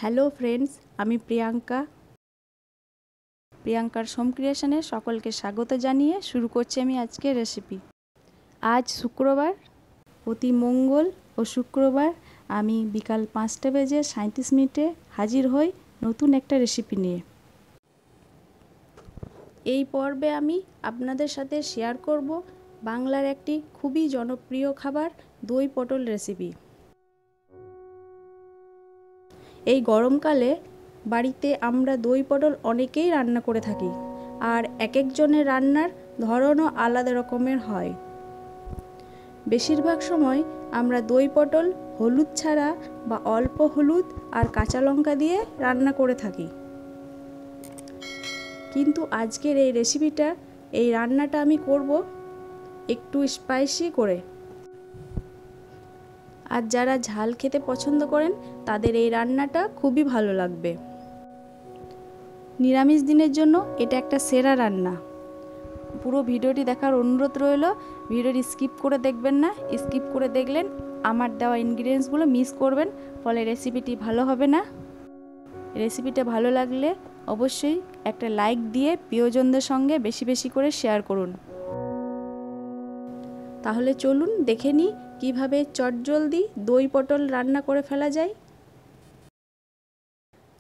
Hello friends, আমি প্রিয়াঙ্কা। প্রিয়াঙ্কার home ক্রিয়েশনে সকলকে স্বাগত জানিয়ে শুরু করছি আমি আজকের রেসিপি। আজ শুক্রবার, প্রতি মঙ্গল ও শুক্রবার আমি বিকাল 5:37 হাজির হই নতুন একটা রেসিপি নিয়ে। এই পর্বে আমি আপনাদের সাথে শেয়ার করব বাংলার একটি খুবই জনপ্রিয় খাবার দই পটল রেসিপি। এই গরমকালে বাড়িতে আমরা দই পটল অনেকেই রান্না করে থাকি, আর এক একজনের রান্নার ধরনও আলাদা রকমের হয়। বেশিরভাগ সময় আমরা দই পটল হলুদ ছাড়া বা অল্প হলুদ আর কাঁচা লঙ্কা দিয়ে রান্না করে থাকি, কিন্তু আজকের এই রেসিপিটা, এই রান্নাটা আমি করব একটু স্পাইসি করে। আর যারা ঝাল খেতে পছন্দ করেন তাদের এই রান্নাটা খুবই ভালো লাগবে। নিরামিষ দিনের জন্য এটা একটা সেরা রান্না। পুরো ভিডিওটি দেখার অনুরোধ রইল। ভিডিওটি স্কিপ করে দেখবেন না। স্কিপ করে দেখলেন আমার দেওয়া ইনগ্রিডিয়েন্টসগুলো মিস করবেন, ফলে রেসিপিটি ভালো হবে না। রেসিপিটা ভালো লাগলে অবশ্যই একটা লাইক দিয়ে প্রিয়জনদের সঙ্গে বেশি বেশি করে শেয়ার করুন। তাহলে চলুন দেখে নিই কীভাবে চটজলদি দই পটল রান্না করে ফেলা যায়।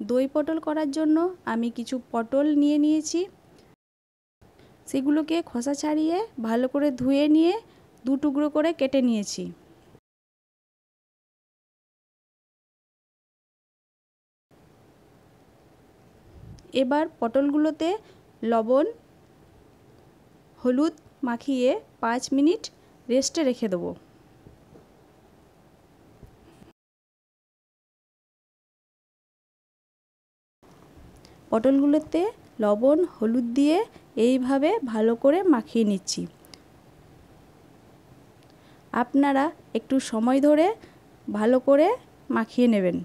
দই পটল করার জন্য আমি কিছু পটল নিয়ে নিয়েছি। সেগুলোকে খোসা ছাড়িয়ে ভালো করে ধুয়ে নিয়ে দু টুকরো করে কেটে নিয়েছি। এবার পটলগুলোতে লবণ হলুদ মাখিয়ে 5 মিনিট রেস্টে রেখে দেবো। পটলগুলোতে লবণ হলুদ দিয়ে এইভাবে ভালো করে মাখিয়ে নিচ্ছি। আপনারা একটু সময় ধরে ভালো করে মাখিয়ে নেবেন,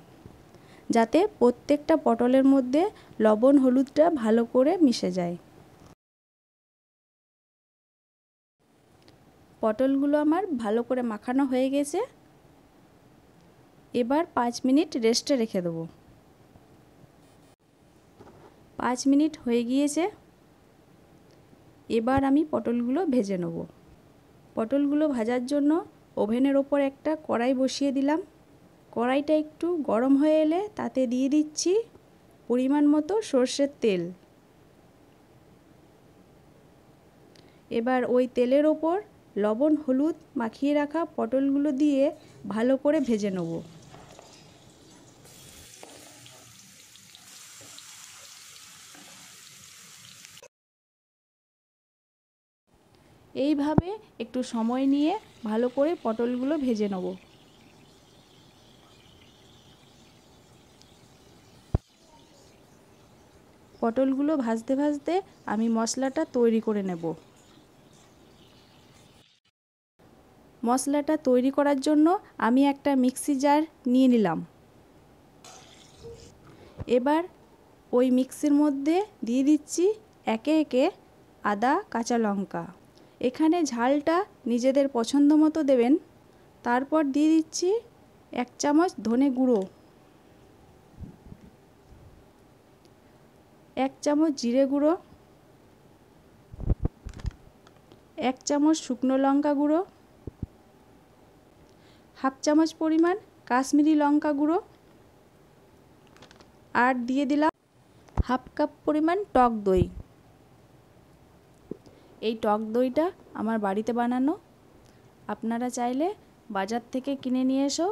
যাতে প্রত্যেকটা পটলের মধ্যে লবণ হলুদটা ভালো করে মিশে যায়। পটলগুলো আমার ভালো করে মাখানো হয়ে গেছে। এবার 5 মিনিট রেস্টে রেখে দেবো। 5 মিনিট হয়ে গিয়েছে। এবার আমি পটলগুলো ভেজে নেব। পটলগুলো ভাজার জন্য ওভেনের ওপর একটা কড়াই বসিয়ে দিলাম। কড়াইটা একটু গরম হয়ে এলে তাতে দিয়ে দিচ্ছি পরিমাণ মতো সর্ষের তেল। এবার ওই তেলের ওপর লবণ হলুদ মাখিয়ে রাখা পটলগুলো দিয়ে ভালো করে ভেজে নেব। এইভাবে একটু সময় নিয়ে ভালো করে পটলগুলো ভেজে নেব। পটলগুলো ভাজতে ভাজতে আমি মশলাটা তৈরি করে নেব। মশলাটা তৈরি করার জন্য আমি একটা মিক্সি জার নিয়ে নিলাম। এবার ওই মিক্সির মধ্যে দিয়ে দিচ্ছি একে একে আদা কাঁচা লঙ্কা। এখানে ঝালটা নিজেদের পছন্দ মতো দেবেন। তারপর দিয়ে দিচ্ছি 1 চামচ ধনে গুঁড়ো, 1 চামচ জিরে গুঁড়ো, 1 চামচ শুকনো লঙ্কা গুঁড়ো, হাফ চামচ পরিমাণ কাশ্মীরি লঙ্কা গুঁড়ো, আর দিয়ে দিলাম হাফ কাপ পরিমাণ টক দই। এই টক দইটা আমার বাড়িতে বানানো। আপনারা চাইলে বাজার থেকে কিনে নিয়ে এসেও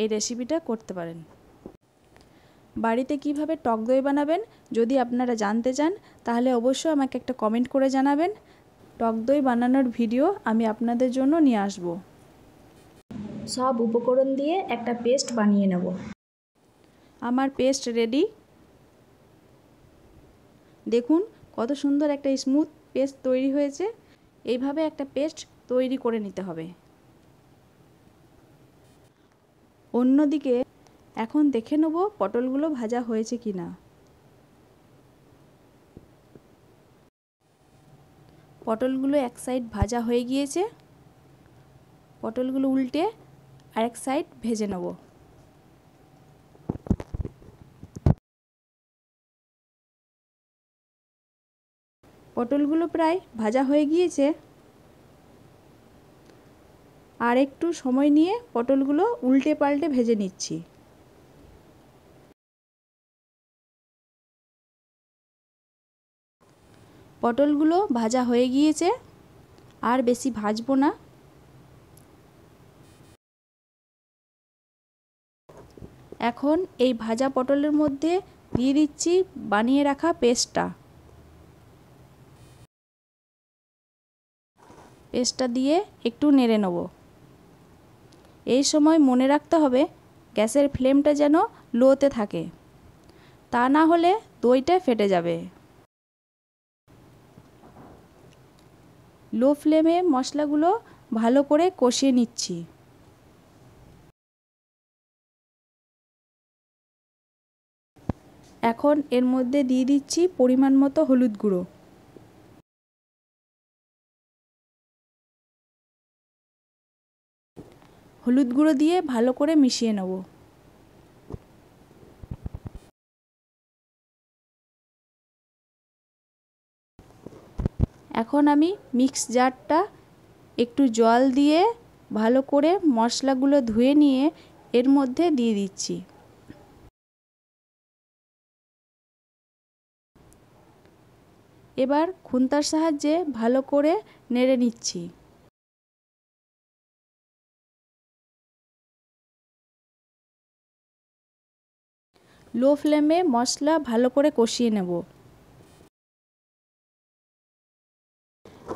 এই রেসিপিটা করতে পারেন। বাড়িতে কিভাবে টক দই বানাবেন যদি আপনারা জানতে চান, তাহলে অবশ্যই আমাকে একটা কমেন্ট করে জানাবেন। টক দই বানানোর ভিডিও আমি আপনাদের জন্য নিয়ে আসব। সব উপকরণ দিয়ে একটা পেস্ট বানিয়ে নেব। আমার পেস্ট রেডি। দেখুন কত সুন্দর একটা স্মুথ পেস্ট তৈরি হয়েছে। এইভাবে একটা পেস্ট তৈরি করে নিতে হবে। অন্যদিকে এখন দেখে নেব পটলগুলো ভাজা হয়েছে কিনা। পটলগুলো এক সাইড ভাজা হয়ে গিয়েছে। পটলগুলো উল্টে আরেক সাইড ভেজে নেব। পটলগুলো প্রায় ভাজা হয়ে গিয়েছে। আর একটু সময় নিয়ে পটলগুলো উল্টে পাল্টে ভেজে নিচ্ছি। পটলগুলো ভাজা হয়ে গিয়েছে, আর বেশি ভাজবো না। এখন এই ভাজা পটলের মধ্যে দিয়ে দিচ্ছি বানিয়ে রাখা পেস্টটা। পেস্টটা দিয়ে একটু নেড়ে নেব। এই সময় মনে রাখতে হবে গ্যাসের ফ্লেমটা যেন লোতে থাকে, তা না হলে দইটা ফেটে যাবে। লো ফ্লেমে মশলাগুলো ভালো করে কষিয়ে নিচ্ছি। এখন এর মধ্যে দিয়ে দিচ্ছি পরিমাণ মতো হলুদ গুঁড়ো। হলুদ গুঁড়ো দিয়ে ভালো করে মিশিয়ে নেব। এখন আমি মিক্স জারটা একটু জল দিয়ে ভালো করে মশলাগুলো ধুয়ে নিয়ে এর মধ্যে দিয়ে দিচ্ছি। এবার খুন্তার সাহায্যে ভালো করে নেড়ে নিচ্ছি। লো ফ্লেমে মশলা ভালো করে কষিয়ে নেব।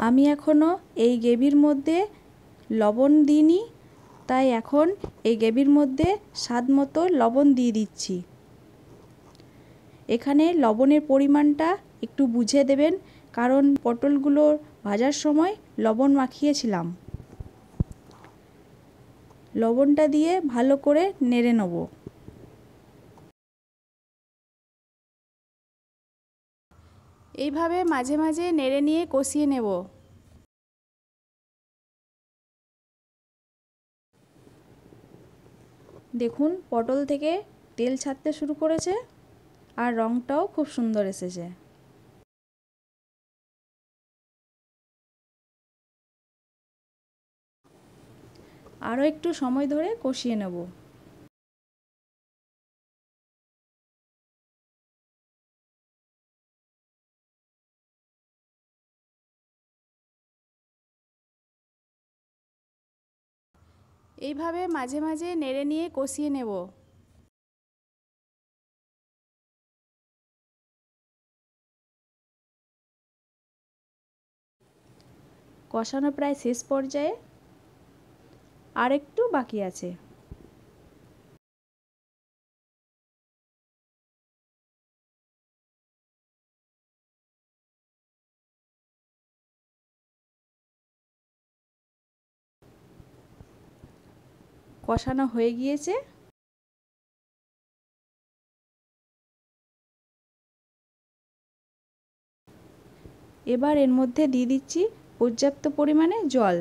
আমি এখনও এই গ্রেভির মধ্যে লবণ দিইনি, তাই এখন এই গ্রেভির মধ্যে স্বাদ মতো লবণ দিয়ে দিচ্ছি। এখানে লবণের পরিমাণটা একটু বুঝে দেবেন, কারণ পটলগুলো ভাজার সময় লবণ মাখিয়েছিলাম। লবণটা দিয়ে ভালো করে নেড়ে নেব। এইভাবে মাঝে মাঝে নেড়ে নিয়ে কষিয়ে নেব। দেখুন পটল থেকে তেল ছাড়তে শুরু করেছে, আর রঙটাও খুব সুন্দর এসেছে। আরও একটু সময় ধরে কষিয়ে নেব। এইভাবে মাঝে মাঝে নেড়ে নিয়ে কষিয়ে নেব। কষানো প্রায় শেষ পর্যায়ে, আর একটু বাকি আছে। কষানো হয়ে গিয়েছে। এবার এর মধ্যে দিয়ে দিচ্ছি পর্যাপ্ত পরিমাণে জল।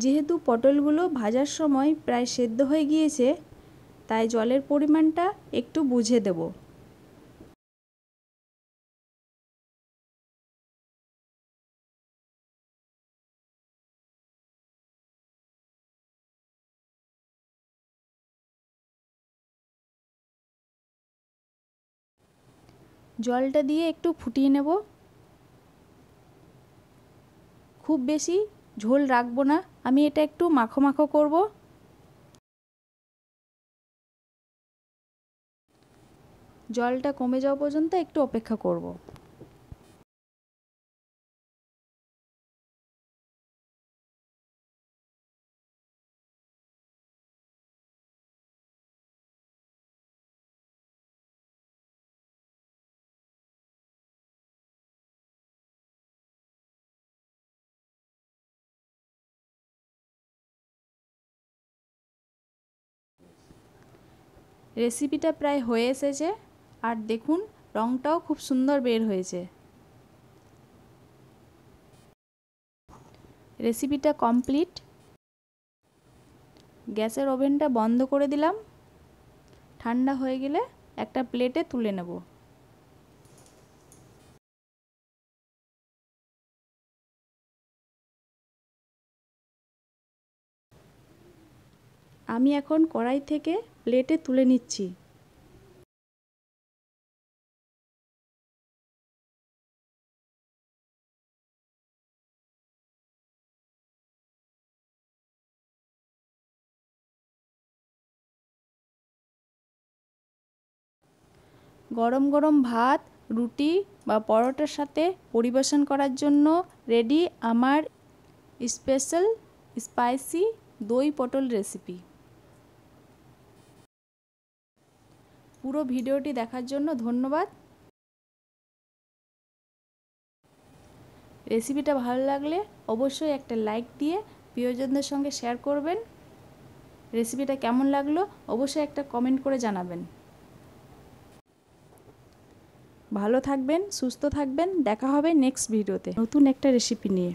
যেহেতু পটলগুলো ভাজার সময় প্রায় সেদ্ধ হয়ে গিয়েছে, তাই জলের পরিমাণটা একটু বুঝে দেব। জলটা দিয়ে একটু ফুটিয়ে নেব। খুব বেশি ঝোল রাখবো না, আমি এটা একটু মাখো মাখো করব। জলটা কমে যাওয়া পর্যন্ত একটু অপেক্ষা করব। রেসিপিটা প্রায় হয়ে এসেছে, আর দেখুন রঙটাও খুব সুন্দর বের হয়েছে। রেসিপিটা কমপ্লিট। গ্যাসের ওভেনটা বন্ধ করে দিলাম। ঠান্ডা হয়ে গেলে একটা প্লেটে তুলে নেব। আমি এখন কড়াই থেকে প্লেটে তুলে নিচ্ছি। গরম গরম ভাত, রুটি বা পরোটার সাথে পরিবেশন করার জন্য রেডি আমার স্পেশাল স্পাইসি দই পটল রেসিপি। পুরো ভিডিওটি দেখার জন্য ধন্যবাদ। রেসিপিটা ভালো লাগলে অবশ্যই একটা লাইক দিয়ে প্রিয়জনদের সঙ্গে শেয়ার করবেন। রেসিপিটা কেমন লাগলো অবশ্যই একটা কমেন্ট করে জানাবেন। ভালো থাকবেন, সুস্থ থাকবেন। দেখা হবে নেক্সট ভিডিওতে নতুন একটা রেসিপি নিয়ে।